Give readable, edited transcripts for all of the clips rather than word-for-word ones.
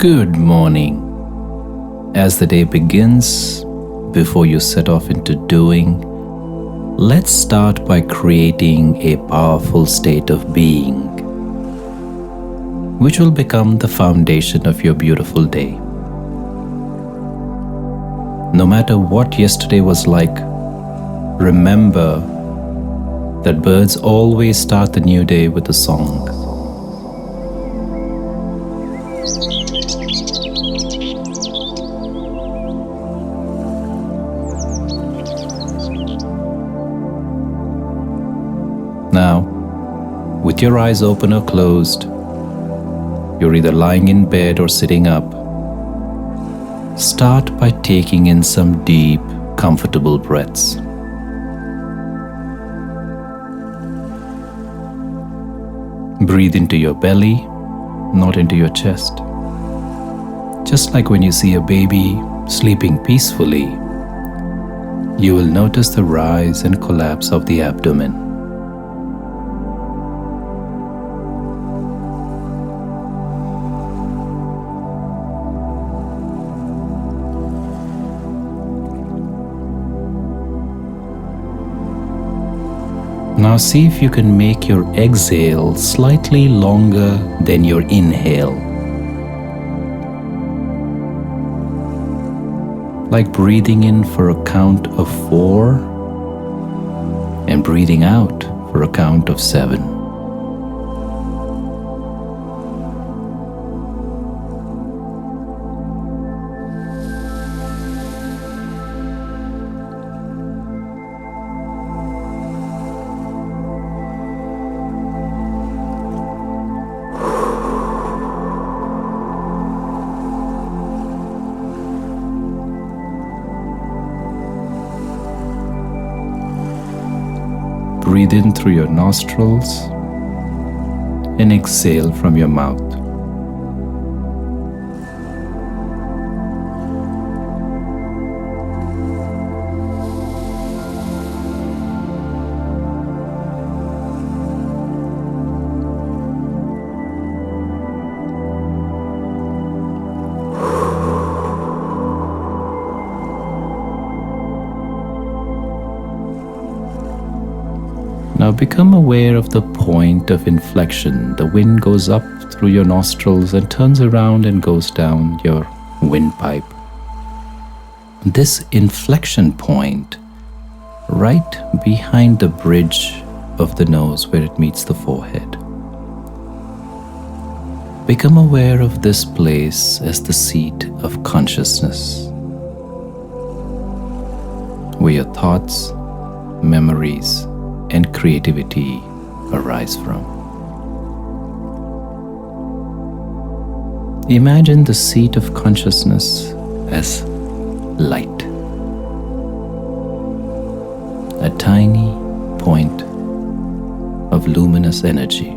Good morning. As the day begins, before you set off into doing, let's start by creating a powerful state of being, which will become the foundation of your beautiful day. No matter what yesterday was like, remember that birds always start the new day with a song. Now, with your eyes open or closed, you're either lying in bed or sitting up. Start by taking in some deep, comfortable breaths. Breathe into your belly, not into your chest. Just like when you see a baby sleeping peacefully, you will notice the rise and collapse of the abdomen. Now see if you can make your exhale slightly longer than your inhale. Like breathing in for a count of 4 and breathing out for a count of 7. Breathe in through your nostrils and exhale from your mouth. Now become aware of the point of inflection. The wind goes up through your nostrils and turns around and goes down your windpipe. This inflection point, right behind the bridge of the nose where it meets the forehead. Become aware of this place as the seat of consciousness, where your thoughts, memories, and creativity arise from. Imagine the seat of consciousness as light, a tiny point of luminous energy.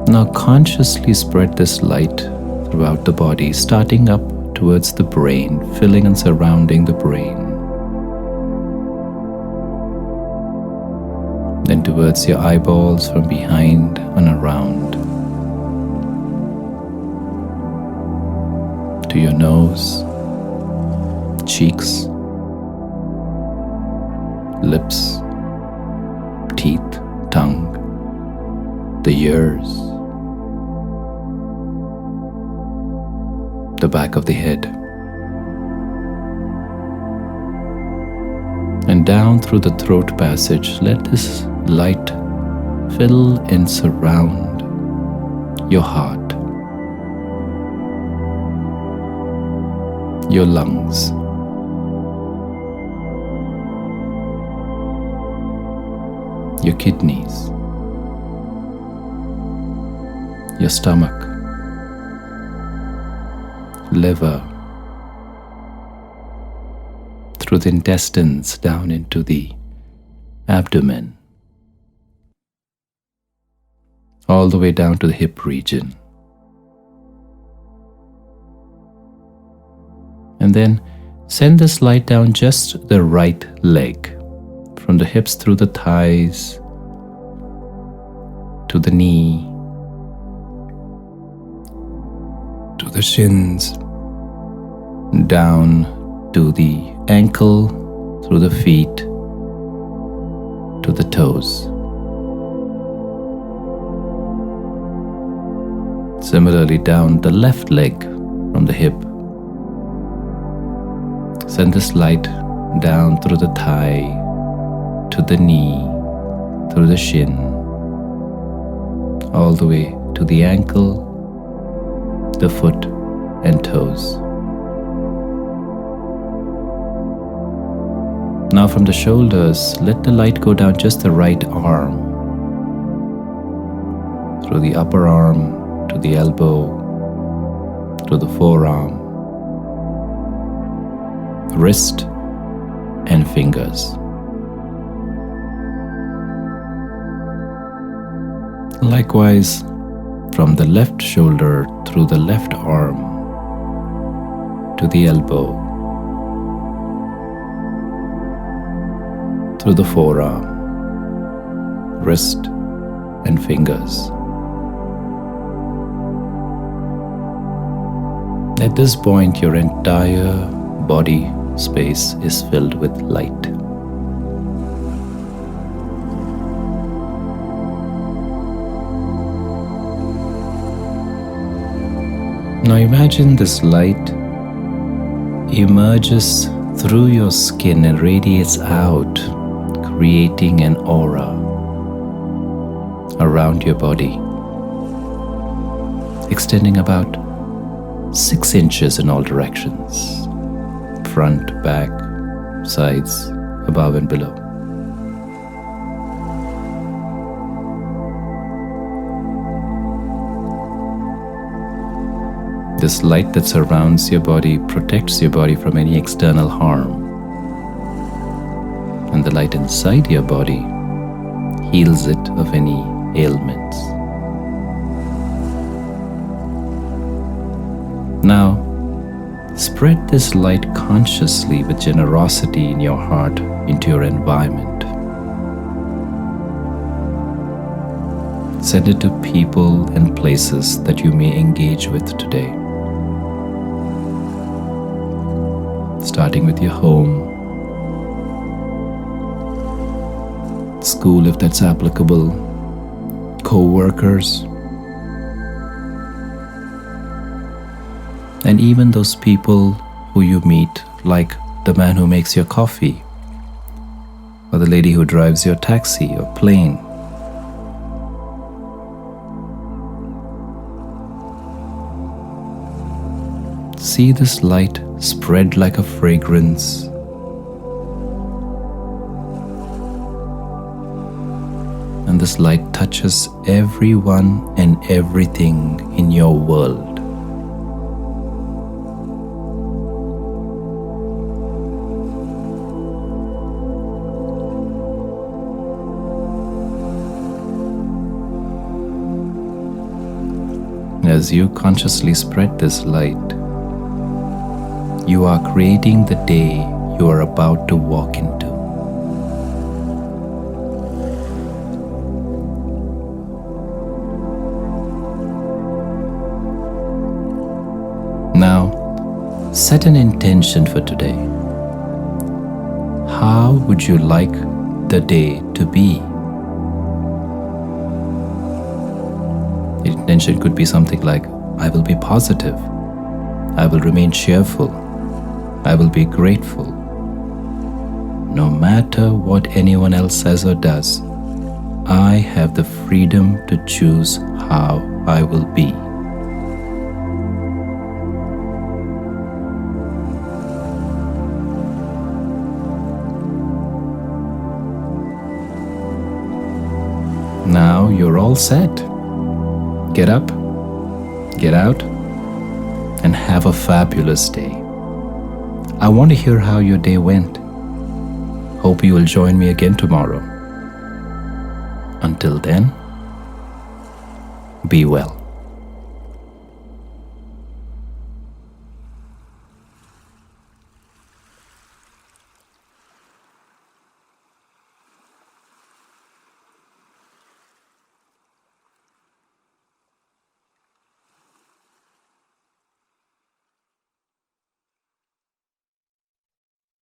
Now consciously spread this light throughout the body, starting up towards the brain, filling and surrounding the brain. Then towards your eyeballs from behind and around. To your nose, cheeks, lips, teeth, tongue, the ears, the back of the head, and down through the throat passage. Let this light fill and surround your heart, your lungs, your kidneys, your stomach, liver, through the intestines down into the abdomen, all the way down to the hip region. And then send this light down just the right leg, from the hips through the thighs to the knee, to the shins, down to the ankle, through the feet, to the toes. Similarly, down the left leg from the hip. Send this light down through the thigh, to the knee, through the shin, all the way to the ankle, the foot and toes. Now from the shoulders, let the light go down just the right arm, through the upper arm, to the elbow, to the forearm, wrist and fingers. Likewise, from the left shoulder through the left arm to the elbow, through the forearm, wrist and fingers. At this point, your entire body space is filled with light. Now imagine this light emerges through your skin and radiates out, creating an aura around your body, extending about 6 inches in all directions, front, back, sides, above and below. This light that surrounds your body protects your body from any external harm, and the light inside your body heals it of any ailments. Now, spread this light consciously with generosity in your heart into your environment. Send it to people and places that you may engage with today. Starting with your home, school if that's applicable, co-workers, and even those people who you meet, like the man who makes your coffee, or the lady who drives your taxi or plane. See this light spread like a fragrance, and this light touches everyone and everything in your world. As you consciously spread this light, you are creating the day you are about to walk into. Now, set an intention for today. How would you like the day to be? The intention could be something like, I will be positive, I will remain cheerful, I will be grateful. No matter what anyone else says or does, I have the freedom to choose how I will be. Now you're all set. Get up, get out, and have a fabulous day. I want to hear how your day went. Hope you will join me again tomorrow. Until then, be well.